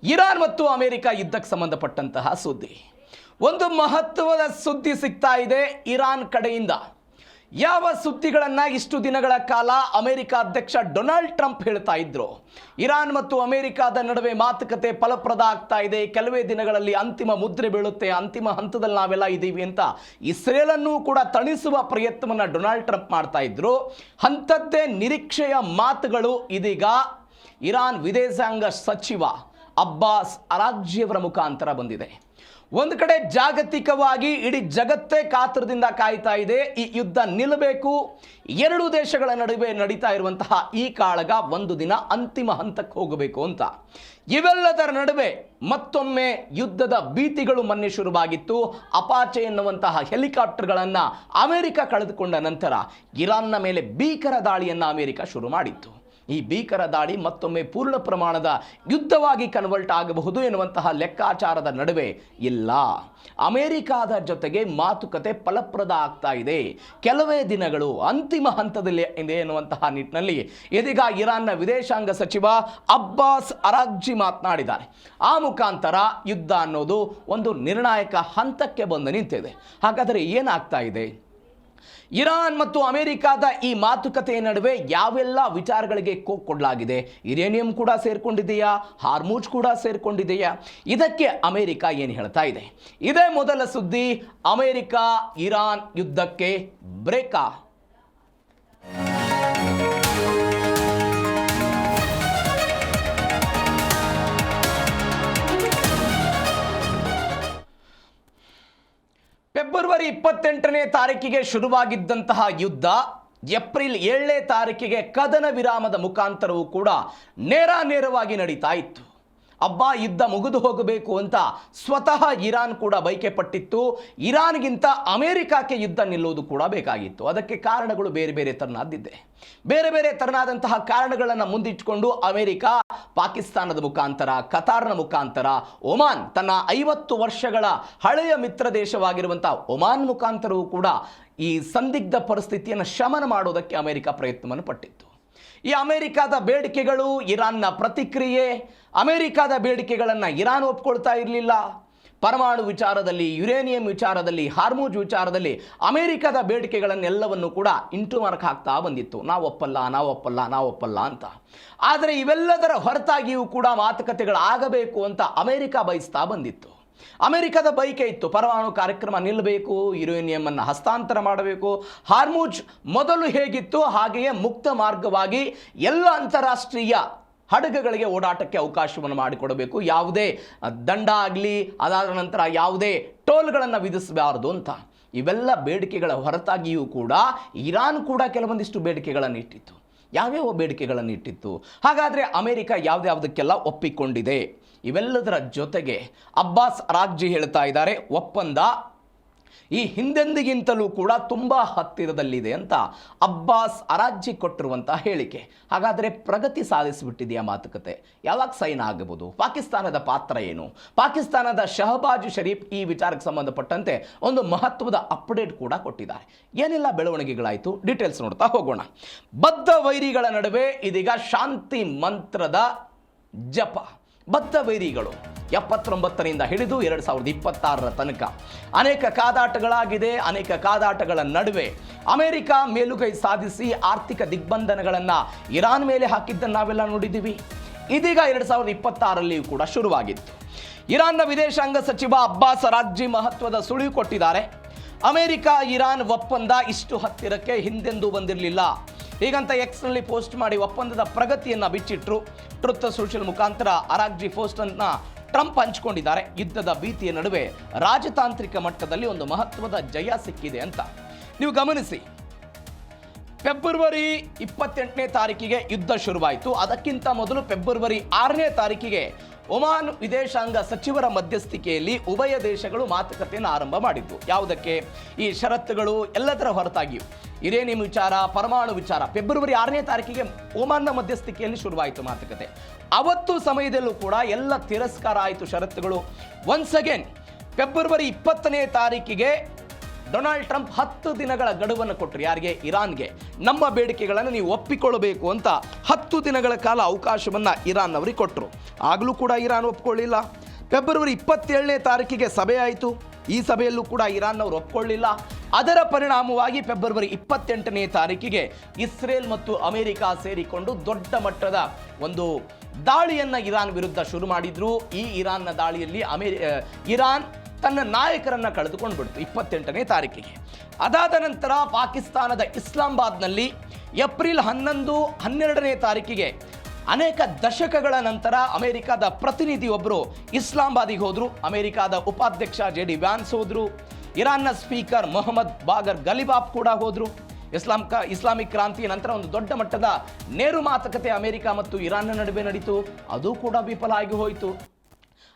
Iran ಮತ್ತು America ಯುದ್ಧಕ್ಕೆ ಸಂಬಂಧಪಟ್ಟಂತಹ ಸುದ್ದಿ. ಒಂದು ಮಹತ್ವದ ಸುದ್ದಿ ಸಿಗ್ತಾ ಇದೆ ಇರಾನ್ ಕಡೆಯಿಂದ. ಯಾವ ಸುದ್ದಿಗಳನ್ನು ಇಷ್ಟು ದಿನಗಳ ಕಾಲ ಅಮೆರಿಕ ಅಧ್ಯಕ್ಷ ಡೊನಾಲ್ಡ್ ಟ್ರಂಪ್ ಹೇಳ್ತಾ ಇದ್ರು. ಇರಾನ್ ಮತ್ತು ಅಮೆರಿಕದ ನಡುವೆ ಮಾತುಕತೆ ಫಲಪ್ರದ ಆಗ್ತಾ ಇದೆ, ಕೆಲವೇ ದಿನಗಳಲ್ಲಿ ಅಂತಿಮ ಮುದ್ರೆ ಬೀಳುತ್ತೆ, ಅಂತಿಮ ಹಂತದಲ್ಲಿ ನಾವೆಲ್ಲ ಇದ್ದೀವಿ ಅಂತ ಇಸ್ರೇಲನ್ನು ಕೂಡ ತಣಿಸುವ ಪ್ರಯತ್ನವನ್ನು ಡೊನಾಲ್ಡ್ ಟ್ರಂಪ್ ಮಾಡ್ತಾ ಇದ್ರು. ಅಂಥದ್ದೇ ನಿರೀಕ್ಷೆಯ ಮಾತುಗಳು ಇದೀಗ ಇರಾನ್ ವಿದೇಶಾಂಗ ಸಚಿವ ಅಬ್ಬಾಸ್ ಅರಾಗ್ಜಿಯವರ ಮುಖಾಂತರ ಬಂದಿದೆ. ಒಂದು ಕಡೆ ಜಾಗತಿಕವಾಗಿ ಇಡೀ ಜಗತ್ತೇ ಕಾತರದಿಂದ ಕಾಯ್ತಾ ಇದೆ, ಈ ಯುದ್ಧ ನಿಲ್ಲಬೇಕು, ಎರಡು ದೇಶಗಳ ನಡುವೆ ನಡೀತಾ ಇರುವಂತಹ ಈ ಕಾಳಗ ಒಂದು ದಿನ ಅಂತಿಮ ಹಂತಕ್ಕೆ ಹೋಗಬೇಕು ಅಂತ. ಇವೆಲ್ಲದರ ನಡುವೆ ಮತ್ತೊಮ್ಮೆ ಯುದ್ಧದ ಭೀತಿಗಳು ಮೊನ್ನೆ ಶುರುವಾಗಿತ್ತು. ಅಪಾಚೆ ಎನ್ನುವಂತಹ ಹೆಲಿಕಾಪ್ಟರ್ಗಳನ್ನು ಅಮೆರಿಕ ಕಳೆದುಕೊಂಡ ನಂತರ ಇರಾನ್ನ ಮೇಲೆ ಭೀಕರ ದಾಳಿಯನ್ನು ಅಮೆರಿಕ ಶುರು ಮಾಡಿತ್ತು. ಈ ಭೀಕರ ದಾಳಿ ಮತ್ತೊಮ್ಮೆ ಪೂರ್ಣ ಪ್ರಮಾಣದ ಯುದ್ಧವಾಗಿ ಕನ್ವರ್ಟ್ ಆಗಬಹುದು ಎನ್ನುವಂತಹ ಲೆಕ್ಕಾಚಾರದ ನಡುವೆ ಇಲ್ಲ, ಅಮೆರಿಕಾದ ಜೊತೆಗೆ ಮಾತುಕತೆ ಫಲಪ್ರದ ಆಗ್ತಾ ಇದೆ, ಕೆಲವೇ ದಿನಗಳು ಅಂತಿಮ ಹಂತದಲ್ಲಿ ಇದೆ ಎನ್ನುವಂತಹ ನಿಟ್ಟಿನಲ್ಲಿ ಇದೀಗ ಇರಾನ್ನ ವಿದೇಶಾಂಗ ಸಚಿವ ಅಬ್ಬಾಸ್ ಅರಾಗ್ಜಿ ಮಾತನಾಡಿದ್ದಾರೆ. ಆ ಮುಖಾಂತರ ಯುದ್ಧ ಅನ್ನೋದು ಒಂದು ನಿರ್ಣಾಯಕ ಹಂತಕ್ಕೆ ಬಂದು ನಿಂತಿದೆ. ಹಾಗಾದರೆ ಏನಾಗ್ತಾ ಇದೆ? ಇರಾನ್ ಮತ್ತು ಅಮೆರಿಕದ ಈ ಮಾತುಕತೆಯ ನಡುವೆ ಯಾವೆಲ್ಲ ವಿಚಾರಗಳಿಗೆ ಕೊಡಲಾಗಿದೆ? ಯುರೇನಿಯಂ ಕೂಡ ಸೇರ್ಕೊಂಡಿದೆಯಾ? ಹಾರ್ಮೂಜ್ ಕೂಡ ಸೇರ್ಕೊಂಡಿದೆಯಾ? ಇದಕ್ಕೆ ಅಮೆರಿಕ ಏನು ಹೇಳ್ತಾ ಇದೆ? ಇದೇ ಮೊದಲ ಸುದ್ದಿ. ಅಮೆರಿಕ ಇರಾನ್ ಯುದ್ಧಕ್ಕೆ ಬ್ರೇಕಾ? ಫೆಬ್ರವರಿ 28ನೇ ತಾರೀಕಿಗೆ ಶುರುವಾಗಿದ್ದಂತಹ ಯುದ್ಧ ಏಪ್ರಿಲ್ 7ನೇ ತಾರೀಕಿಗೆ ಕದನ ವಿರಾಮದ ಮುಖಾಂತರವೂ ಕೂಡ ನೇರವಾಗಿ ನಡೀತಾ ಇತ್ತು. ಯುದ್ಧ ಮುಗಿದು ಹೋಗಬೇಕು ಅಂತ ಸ್ವತಃ ಇರಾನ್ ಕೂಡ ಬಯಕೆ ಪಟ್ಟಿತ್ತು. ಇರಾನ್ಗಿಂತ ಅಮೆರಿಕಕ್ಕೆ ಯುದ್ಧ ನಿಲ್ಲುವುದು ಕೂಡ ಬೇಕಾಗಿತ್ತು. ಅದಕ್ಕೆ ಕಾರಣಗಳು ಬೇರೆ ಬೇರೆ ತರನಾದಿದೆ. ಬೇರೆ ಬೇರೆ ತರನಾದಂತಹ ಕಾರಣಗಳನ್ನು ಮುಂದಿಟ್ಟುಕೊಂಡು ಅಮೆರಿಕ ಪಾಕಿಸ್ತಾನದ ಮುಖಾಂತರ, ಕತಾರ್ನ ಮುಖಾಂತರ, ಒಮಾನ್ ತನ್ನ 50 ವರ್ಷಗಳ ಹಳೆಯ ಮಿತ್ರ ದೇಶವಾಗಿರುವಂತಹ ಒಮಾನ್ ಮುಖಾಂತರವೂ ಕೂಡ ಈ ಸಂದಿಗ್ಧ ಪರಿಸ್ಥಿತಿಯನ್ನು ಶಮನ ಮಾಡೋದಕ್ಕೆ ಅಮೆರಿಕ ಪ್ರಯತ್ನವನ್ನು ಪಟ್ಟಿತ್ತು. ಈ ಅಮೆರಿಕದ ಬೇಡಿಕೆಗಳು, ಇರಾನ್ನ ಪ್ರತಿಕ್ರಿಯೆ, ಅಮೆರಿಕದ ಬೇಡಿಕೆಗಳನ್ನು ಇರಾನ್ ಒಪ್ಕೊಳ್ತಾ ಇರಲಿಲ್ಲ. ಪರಮಾಣು ವಿಚಾರದಲ್ಲಿ, ಯುರೇನಿಯಂ ವಿಚಾರದಲ್ಲಿ, ಹಾರ್ಮೂಜ್ ವಿಚಾರದಲ್ಲಿ ಅಮೆರಿಕದ ಬೇಡಿಕೆಗಳನ್ನೆಲ್ಲವನ್ನು ಕೂಡ ಇಂಟು ಮಾರ್ಕ್ ಹಾಕ್ತಾ ಬಂದಿತ್ತು. ನಾವೊಪ್ಪಲ್ಲ ಅಂತ. ಆದರೆ ಇವೆಲ್ಲದರ ಹೊರತಾಗಿಯೂ ಕೂಡ ಮಾತುಕತೆಗಳಾಗಬೇಕು ಅಂತ ಅಮೆರಿಕ ಬಯಸ್ತಾ ಬಂದಿತ್ತು. ಅಮೆರಿಕದ ಬಯಕೆ ಇತ್ತು, ಪರಮಾಣು ಕಾರ್ಯಕ್ರಮ ನಿಲ್ಲಬೇಕು, ಯುರೇನಿಯಂ ಅನ್ನು ಹಸ್ತಾಂತರ ಮಾಡಬೇಕು, ಹಾರ್ಮೂಜ್ ಮೊದಲು ಹೇಗಿತ್ತು ಹಾಗೆಯೇ ಮುಕ್ತ ಮಾರ್ಗವಾಗಿ ಎಲ್ಲ ಅಂತಾರಾಷ್ಟ್ರೀಯ ಹಡಗುಗಳಿಗೆ ಓಡಾಟಕ್ಕೆ ಅವಕಾಶವನ್ನು ಮಾಡಿಕೊಡಬೇಕು, ಯಾವುದೇ ದಂಡ ಆಗಲಿ ಅದಾದ ನಂತರ ಯಾವುದೇ ಟೋಲ್ಗಳನ್ನು ವಿಧಿಸಬಾರದು ಅಂತ. ಇವೆಲ್ಲ ಬೇಡಿಕೆಗಳ ಹೊರತಾಗಿಯೂ ಕೂಡ ಇರಾನ್ ಕೂಡ ಕೆಲವೊಂದಿಷ್ಟು ಬೇಡಿಕೆಗಳನ್ನು ಇಟ್ಟಿತ್ತು. ಯಾವ್ಯಾವ ಬೇಡಿಕೆಗಳನ್ನು ಇಟ್ಟಿತ್ತು? ಹಾಗಾದರೆ ಅಮೆರಿಕ ಯಾವುದಕ್ಕೆಲ್ಲ ಒಪ್ಪಿಕೊಂಡಿದೆ? ಇವೆಲ್ಲದರ ಜೊತೆಗೆ ಅಬ್ಬಾಸ್ ಅರಾಗ್ಜಿ ಹೇಳ್ತಾ ಇದ್ದಾರೆ, ಒಪ್ಪಂದ ಈ ಹಿಂದೆಂದಿಗಿಂತಲೂ ಕೂಡ ತುಂಬ ಹತ್ತಿರದಲ್ಲಿದೆ ಅಂತ ಅಬ್ಬಾಸ್ ಅರಾಗ್ಜಿ ಕೊಟ್ಟಿರುವಂತಹ ಹೇಳಿಕೆ. ಹಾಗಾದರೆ ಪ್ರಗತಿ ಸಾಧಿಸಿಬಿಟ್ಟಿದೆಯಾ ಮಾತುಕತೆ? ಯಾವಾಗ ಸೈನ್ ಆಗಬಹುದು? ಪಾಕಿಸ್ತಾನದ ಪಾತ್ರ ಏನು? ಪಾಕಿಸ್ತಾನದ ಶಹಬಾಜ್ ಶರೀಫ್ ಈ ವಿಚಾರಕ್ಕೆ ಸಂಬಂಧಪಟ್ಟಂತೆ ಒಂದು ಮಹತ್ವದ ಅಪ್ಡೇಟ್ ಕೂಡ ಕೊಟ್ಟಿದ್ದಾರೆ. ಏನೆಲ್ಲ ಬೆಳವಣಿಗೆಗಳಾಯಿತು ಡೀಟೇಲ್ಸ್ ನೋಡ್ತಾ ಹೋಗೋಣ. ಬದ್ಧ ವೈರಿಗಳ ನಡುವೆ ಇದೀಗ ಶಾಂತಿ ಮಂತ್ರದ ಜಪ. ಬದ್ಧ ವೈರಿಗಳು 79ರಿಂದ ಹಿಡಿದು 2026ರ ತನಕ ಅನೇಕ ಕಾದಾಟಗಳಾಗಿದೆ. ಅನೇಕ ಕಾದಾಟಗಳ ನಡುವೆ ಅಮೆರಿಕ ಮೇಲುಗೈ ಸಾಧಿಸಿ ಆರ್ಥಿಕ ದಿಗ್ಬಂಧನಗಳನ್ನು ಇರಾನ್ ಮೇಲೆ ಹಾಕಿದ್ದನ್ನು ನಾವೆಲ್ಲ ನೋಡಿದ್ದೀವಿ. ಇದೀಗ 2026ರಲ್ಲಿಯೂ ಕೂಡ ಶುರುವಾಗಿತ್ತು. ಇರಾನ್ನ ವಿದೇಶಾಂಗ ಸಚಿವ ಅಬ್ಬಾಸ್ ಅರಾಗ್ಜಿ ಮಹತ್ವದ ಸುಳಿವು ಕೊಟ್ಟಿದ್ದಾರೆ. ಅಮೆರಿಕ ಇರಾನ್ ಒಪ್ಪಂದ ಇಷ್ಟು ಹತ್ತಿರಕ್ಕೆ ಹಿಂದೆಂದೂ ಬಂದಿರಲಿಲ್ಲ ಹೀಗಂತ ಎಕ್ಸ್ನಲ್ಲಿ ಪೋಸ್ಟ್ ಮಾಡಿ ಒಪ್ಪಂದದ ಪ್ರಗತಿಯನ್ನು ಬಿಚ್ಚಿಟ್ರು. ಟ್ರುತ್ ಸೋಷಿಯಲ್ ಮುಖಾಂತರ ಅರಾಗ್ಜಿ ಪೋಸ್ಟನ್ನು ಟ್ರಂಪ್ ಹಂಚಿಕೊಂಡಿದ್ದಾರೆ. ಯುದ್ಧದ ಭೀತಿಯ ನಡುವೆ ರಾಜತಾಂತ್ರಿಕ ಮಟ್ಟದಲ್ಲಿ ಒಂದು ಮಹತ್ವದ ಜಯ ಸಿಕ್ಕಿದೆ ಅಂತ ನೀವು ಗಮನಿಸಿ. ಫೆಬ್ರವರಿ 28ನೇ ತಾರೀಕಿಗೆ ಯುದ್ಧ ಶುರುವಾಯಿತು. ಅದಕ್ಕಿಂತ ಮೊದಲು ಫೆಬ್ರವರಿ 6ನೇ ತಾರೀಕಿಗೆ ಒಮಾನ್ ವಿದೇಶಾಂಗ ಸಚಿವರ ಮಧ್ಯಸ್ಥಿಕೆಯಲ್ಲಿ ಉಭಯ ದೇಶಗಳು ಮಾತುಕತೆಯನ್ನು ಆರಂಭ ಮಾಡಿದ್ವು. ಯಾವುದಕ್ಕೆ? ಈ ಷರತ್ತುಗಳು ಎಲ್ಲದರ ಹೊರತಾಗಿಯೂ ಯುರೇನಿಯಂ ವಿಚಾರ, ಪರಮಾಣು ವಿಚಾರ ಫೆಬ್ರವರಿ 6ನೇ ತಾರೀಕಿಗೆ ಒಮಾನ್ನ ಮಧ್ಯಸ್ಥಿಕೆಯಲ್ಲಿ ಶುರುವಾಯಿತು ಮಾತುಕತೆ. ಅವತ್ತು ಸಮಯದಲ್ಲೂ ಕೂಡ ಎಲ್ಲ ತಿರಸ್ಕಾರ ಆಯಿತು ಷರತ್ತುಗಳು. ಒನ್ಸ್ ಅಗೇನ್ ಫೆಬ್ರವರಿ 20ನೇ ತಾರೀಕಿಗೆ ಡೊನಾಲ್ಡ್ ಟ್ರಂಪ್ 10 ದಿನಗಳ ಗಡುವನ್ನು ಕೊಟ್ಟರು. ಯಾರಿಗೆ? ಇರಾನ್ಗೆ. ನಮ್ಮ ಬೇಡಿಕೆಗಳನ್ನು ನೀವು ಒಪ್ಪಿಕೊಳ್ಳಬೇಕು ಅಂತ 10 ದಿನಗಳ ಕಾಲ ಅವಕಾಶವನ್ನು ಇರಾನ್ ಅವರಿಗೆ ಕೊಟ್ಟರು. ಆಗಲೂ ಕೂಡ ಇರಾನ್ ಒಪ್ಕೊಳ್ಳಿಲ್ಲ. ಫೆಬ್ರವರಿ 27ನೇ ತಾರೀಕಿಗೆ ಸಭೆ ಆಯಿತು. ಈ ಸಭೆಯಲ್ಲೂ ಕೂಡ ಇರಾನ್ನವರು ಒಪ್ಕೊಳ್ಳಿಲ್ಲ. ಅದರ ಪರಿಣಾಮವಾಗಿ ಫೆಬ್ರವರಿ 28ನೇ ತಾರೀಕಿಗೆ ಇಸ್ರೇಲ್ ಮತ್ತು ಅಮೆರಿಕ ಸೇರಿಕೊಂಡು ದೊಡ್ಡ ಮಟ್ಟದ ಒಂದು ದಾಳಿಯನ್ನು ಇರಾನ್ ವಿರುದ್ಧ ಶುರು ಮಾಡಿದ್ರು. ಈ ಇರಾನ್ನ ದಾಳಿಯಲ್ಲಿ ಇರಾನ್ ತನ್ನ ನಾಯಕರನ್ನು ಕಳೆದುಕೊಂಡು ಬಿಡ್ತು 28ನೇ ತಾರೀಕಿಗೆ. ಅದಾದ ನಂತರ ಪಾಕಿಸ್ತಾನದ ಇಸ್ಲಾಮಾಬಾದ್ನಲ್ಲಿ ಏಪ್ರಿಲ್ 11, 12ನೇ ತಾರೀಕಿಗೆ ಅನೇಕ ದಶಕಗಳ ನಂತರ ಅಮೆರಿಕದ ಪ್ರತಿನಿಧಿಯೊಬ್ಬರು ಇಸ್ಲಾಮಾಬಾದಿಗೆ ಹೋದರು. ಅಮೆರಿಕದ ಉಪಾಧ್ಯಕ್ಷ JD ವ್ಯಾನ್ಸ್ ಹೋದರು. ಇರಾನ್ನ ಸ್ಪೀಕರ್ ಮೊಹಮ್ಮದ್ ಬಾಗರ್ ಗಲಿಬಾಫ್ ಕೂಡ ಹೋದರು. ಇಸ್ಲಾಮಿಕ್ ಕ್ರಾಂತಿಯ ನಂತರ ಒಂದು ದೊಡ್ಡ ಮಟ್ಟದ ನೇರು ಮಾತುಕತೆ ಅಮೆರಿಕ ಮತ್ತು ಇರಾನ್ನ ನಡುವೆ ನಡೀತು. ಅದು ಕೂಡ ವಿಫಲ ಆಗಿ ಹೋಯಿತು.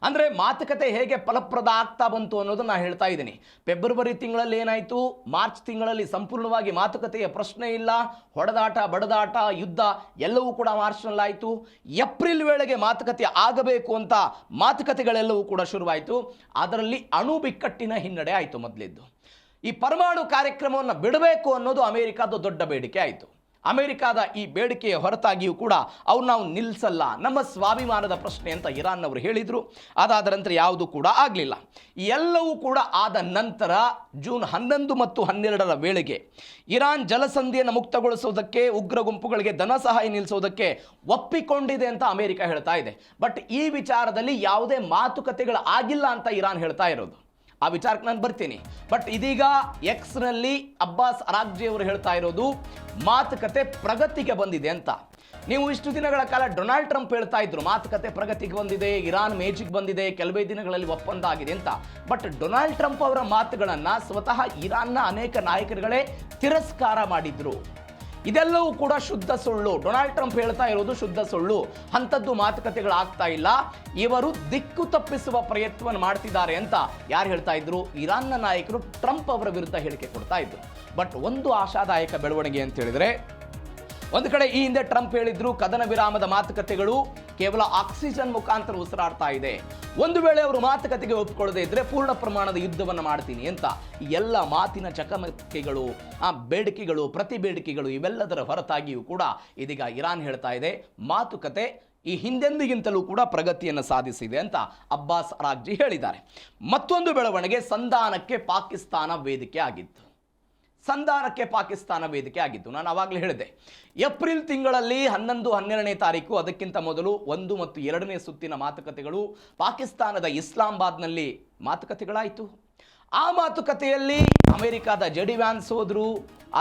ಅಂದರೆ ಮಾತುಕತೆ ಹೇಗೆ ಫಲಪ್ರದ ಆಗ್ತಾ ಬಂತು ಅನ್ನೋದು ನಾನು ಹೇಳ್ತಾ ಇದ್ದೀನಿ. ಫೆಬ್ರವರಿ ತಿಂಗಳಲ್ಲಿ ಏನಾಯಿತು, ಮಾರ್ಚ್ ತಿಂಗಳಲ್ಲಿ ಸಂಪೂರ್ಣವಾಗಿ ಮಾತುಕತೆಯ ಪ್ರಶ್ನೆ ಇಲ್ಲ. ಹೊಡೆದಾಟ, ಬಡದಾಟ, ಯುದ್ಧ ಎಲ್ಲವೂ ಕೂಡ ಮಾರ್ಚ್ನಲ್ಲಾಯಿತು. ಏಪ್ರಿಲ್ ವೇಳೆಗೆ ಮಾತುಕತೆ ಆಗಬೇಕು ಅಂತ ಮಾತುಕತೆಗಳೆಲ್ಲವೂ ಕೂಡ ಶುರುವಾಯಿತು. ಅದರಲ್ಲಿ ಅಣು ಬಿಕ್ಕಟ್ಟಿನ ಹಿನ್ನಡೆ ಆಯಿತು. ಮೊದಲಿದ್ದು ಈ ಪರಮಾಣು ಕಾರ್ಯಕ್ರಮವನ್ನು ಬಿಡಬೇಕು ಅನ್ನೋದು ಅಮೆರಿಕದ ದೊಡ್ಡ ಬೇಡಿಕೆ ಆಯಿತು. ಅಮೆರಿಕದ ಈ ಬೇಡಿಕೆಯ ಹೊರತಾಗಿಯೂ ಕೂಡ ಅವ್ರು ನಾವು ನಿಲ್ಲಿಸಲ್ಲ, ನಮ್ಮ ಸ್ವಾಭಿಮಾನದ ಪ್ರಶ್ನೆ ಅಂತ ಇರಾನ್ನವರು ಹೇಳಿದರು. ಅದಾದ ನಂತರ ಯಾವುದೂ ಕೂಡ ಆಗಲಿಲ್ಲ. ಎಲ್ಲವೂ ಕೂಡ ಆದ ನಂತರ ಜೂನ್ 11 ಮತ್ತು 12ರ ವೇಳೆಗೆ ಇರಾನ್ ಜಲಸಂಧಿಯನ್ನು ಮುಕ್ತಗೊಳಿಸೋದಕ್ಕೆ, ಉಗ್ರ ಗುಂಪುಗಳಿಗೆ ಧನ ಸಹಾಯ ನಿಲ್ಲಿಸೋದಕ್ಕೆ ಒಪ್ಪಿಕೊಂಡಿದೆ ಅಂತ ಅಮೆರಿಕ ಹೇಳ್ತಾ ಇದೆ. ಬಟ್ ಈ ವಿಚಾರದಲ್ಲಿ ಯಾವುದೇ ಮಾತುಕತೆಗಳು ಆಗಿಲ್ಲ ಅಂತ ಇರಾನ್ ಹೇಳ್ತಾ ಇರೋದು. ಆ ವಿಚಾರಕ್ಕೆ ನಾನು ಬರ್ತೀನಿ. ಬಟ್ ಇದೀಗ ಎಕ್ಸ್ನಲ್ಲಿ ಅಬ್ಬಾಸ್ ಅರಾಗ್ಜಿ ಅವರು ಹೇಳ್ತಾ ಇರೋದು ಮಾತುಕತೆ ಪ್ರಗತಿಗೆ ಬಂದಿದೆ ಅಂತ. ನೀವು ಇಷ್ಟು ದಿನಗಳ ಕಾಲ ಡೊನಾಲ್ಡ್ ಟ್ರಂಪ್ ಹೇಳ್ತಾ ಇದ್ರು ಮಾತುಕತೆ ಪ್ರಗತಿಗೆ ಬಂದಿದೆ, ಇರಾನ್ ಮೇಜಿಗೆ ಬಂದಿದೆ, ಕೆಲವೇ ದಿನಗಳಲ್ಲಿ ಒಪ್ಪಂದ ಆಗಿದೆ ಅಂತ. ಬಟ್ ಡೊನಾಲ್ಡ್ ಟ್ರಂಪ್ ಅವರ ಮಾತುಗಳನ್ನು ಸ್ವತಃ ಇರಾನ್ನ ಅನೇಕ ನಾಯಕರುಗಳೇ ತಿರಸ್ಕಾರ ಮಾಡಿದ್ರು. ಇದೆಲ್ಲವೂ ಕೂಡ ಶುದ್ಧ ಸುಳ್ಳು. ಡೊನಾಲ್ಡ್ ಟ್ರಂಪ್ ಹೇಳ್ತಾ ಇರೋದು ಶುದ್ಧ ಸುಳ್ಳು. ಅಂಥದ್ದು ಮಾತುಕತೆಗಳಾಗ್ತಾ ಇಲ್ಲ. ಇವರು ದಿಕ್ಕು ತಪ್ಪಿಸುವ ಪ್ರಯತ್ನವನ್ನು ಮಾಡ್ತಿದ್ದಾರೆ ಅಂತ ಯಾರು ಹೇಳ್ತಾ ಇದ್ರು? ಇರಾನ್ನ ನಾಯಕರು ಟ್ರಂಪ್ ಅವರ ವಿರುದ್ಧ ಹೇಳಿಕೆ ಕೊಡ್ತಾ ಇದ್ರು. ಬಟ್ ಒಂದು ಆಶಾದಾಯಕ ಬೆಳವಣಿಗೆ ಅಂತ ಹೇಳಿದ್ರೆ, ಒಂದು ಕಡೆ ಈ ಹಿಂದೆ ಟ್ರಂಪ್ ಹೇಳಿದ್ರು ಕದನ ವಿರಾಮದ ಮಾತುಕತೆಗಳು ಕೇವಲ ಆಕ್ಸಿಜನ್ ಮುಖಾಂತರ ಉಸಿರಾಡ್ತಾ ಇದೆ, ಒಂದು ವೇಳೆ ಅವರು ಮಾತುಕತೆಗೆ ಒಪ್ಪಿಕೊಳ್ಳದೆ ಇದ್ರೆ ಪೂರ್ಣ ಪ್ರಮಾಣದ ಯುದ್ಧವನ್ನು ಮಾಡ್ತೀನಿ ಅಂತ. ಎಲ್ಲ ಮಾತಿನ ಚಕಮಕಿಗಳು, ಬೇಡಿಕೆಗಳು, ಪ್ರತಿ ಬೇಡಿಕೆಗಳು ಇವೆಲ್ಲದರ ಹೊರತಾಗಿಯೂ ಕೂಡ ಇದೀಗ ಇರಾನ್ ಹೇಳ್ತಾ ಇದೆ ಮಾತುಕತೆ ಈ ಹಿಂದೆಂದಿಗಿಂತಲೂ ಕೂಡ ಪ್ರಗತಿಯನ್ನು ಸಾಧಿಸಿದೆ ಅಂತ ಅಬ್ಬಾಸ್ ಅರಾಗ್ಜಿ ಹೇಳಿದ್ದಾರೆ. ಮತ್ತೊಂದು ಬೆಳವಣಿಗೆ, ಸಂಧಾನಕ್ಕೆ ಪಾಕಿಸ್ತಾನ ವೇದಿಕೆ ಆಗಿತ್ತು. ನಾನು ಆವಾಗಲೇ ಹೇಳಿದೆ, ಏಪ್ರಿಲ್ ತಿಂಗಳಲ್ಲಿ 11, 12ನೇ ತಾರೀಕು, ಅದಕ್ಕಿಂತ ಮೊದಲು 1 ಮತ್ತು 2ನೇ ಸುತ್ತಿನ ಮಾತುಕತೆಗಳು ಪಾಕಿಸ್ತಾನದ ಇಸ್ಲಾಮಾಬಾದ್ನಲ್ಲಿ ಮಾತುಕತೆಗಳಾಯಿತು. ಆ ಮಾತುಕತೆಯಲ್ಲಿ ಅಮೆರಿಕದ JD ವ್ಯಾನ್ಸ್ ಹೋದರು.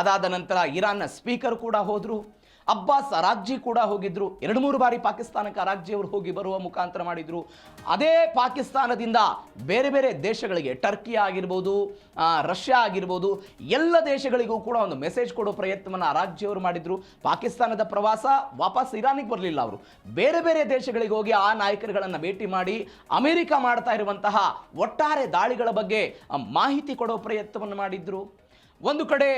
ಅದಾದ ನಂತರ ಇರಾನ್ನ ಸ್ಪೀಕರ್ ಕೂಡ ಹೋದರು. ಅಬ್ಬಾಸ್ ಅರಾಗ್ಜಿ ಕೂಡ ಹೋಗಿದ್ರು. 2-3 ಬಾರಿ ಪಾಕಿಸ್ತಾನಕ್ಕೆ ಅರಾಗ್ಜಿ ಅವರು ಹೋಗಿ ಬರುವ ಮುಖಾಂತರ ಮಾಡಿದ್ರು. ಅದೇ ಪಾಕಿಸ್ತಾನದಿಂದ ಬೇರೆ ಬೇರೆ ದೇಶಗಳಿಗೆ, ಟರ್ಕಿ ಆಗಿರ್ಬೋದು, ರಷ್ಯಾ ಆಗಿರ್ಬೋದು, ಎಲ್ಲ ದೇಶಗಳಿಗೂ ಕೂಡ ಒಂದು ಮೆಸೇಜ್ ಕೊಡೋ ಪ್ರಯತ್ನವನ್ನು ಅರಾಗ್ಜಿ ಅವರು ಮಾಡಿದ್ರು. ಪಾಕಿಸ್ತಾನದ ಪ್ರವಾಸ ವಾಪಸ್ ಇರಾನಿಗೆ ಬರಲಿಲ್ಲ. ಅವರು ಬೇರೆ ಬೇರೆ ದೇಶಗಳಿಗೆ ಹೋಗಿ ಆ ನಾಯಕರುಗಳನ್ನು ಭೇಟಿ ಮಾಡಿ ಅಮೆರಿಕ ಮಾಡ್ತಾ ಇರುವಂತಹ ಒಟ್ಟಾರೆ ದಾಳಿಗಳ ಬಗ್ಗೆ ಮಾಹಿತಿ ಕೊಡೋ ಪ್ರಯತ್ನವನ್ನು ಮಾಡಿದ್ರು. ಒಂದು ಕಡೆ